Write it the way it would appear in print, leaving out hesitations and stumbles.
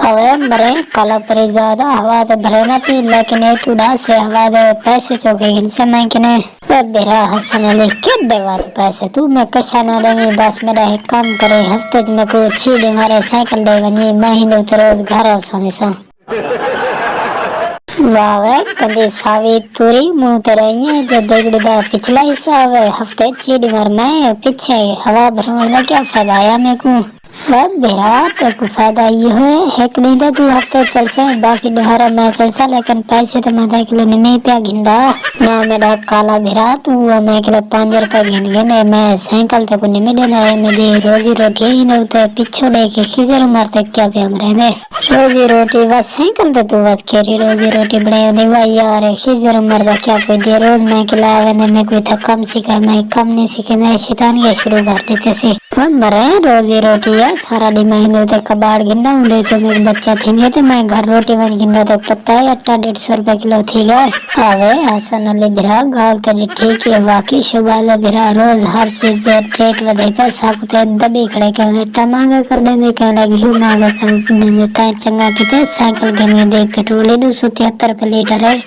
Away मरे काला परे ज्यादा हवा तो भरे ना थी लेकिन ये तुड़ा से हवा दे पैसे चौके गिनसे मैं किने बेरा हसन अली के देवा तो पैसे तू मैं कशा ना लेंगी बस मेरा एक काम करे हफ्ते में को चीड़ी मारे साइकिल दे बनी महीने तो रोज घर आओ समेसा वावे कदी सावी तुरी मुंह तेरे ये जो देगड़ी दा पिछला हिस्सा है हफ्ते चीड़ी मार मैं पीछे हवा भरने का क्या फायदा आया मेरे को वह बेरा तो को फायदा ये है एक नहीं तो तू हफ्ते चल से बाकी दोहरा मैं चल सा लेकिन पैसे तो मैं देख ले नहीं पे गिंदा ना मेरा काला बेरा तू मैं के 5 रुपए गिन गने मैं साइकिल तक नहीं देना है मेरी रोजी रोटी ही नहीं होते पिछो दे के खिजर मारते क्या पे हम रहने रोजी रोटी बस साइकिल तो तू बात केरी रोजी रोटी बने देवा यार खिजर मरदा क्या कोई दे रोज मैं के लावे ने मैं कोई था कम सीखा मैं कम नहीं सीखे ना शैतान के शुरू कर देते से मरे रोजी रोटी है सारा दिन महीने तक कबाड़ गिंदा हूँ जो मेरे बच्चा थे तो मैं घर रोटी बन गिंदा तक पता है 150 रुपए किलो थी गए आवे हसन अली बिरा गाल तेरी ठीक है वाकई शुभाल बिरा रोज हर चीज रेट वधे पैसा कुते दबी खड़े के टमांगा कर देंगे के घी मांगा कर देंगे चंगा किते साइकिल के दे पेट्रोल 273 रुपए लीटर है।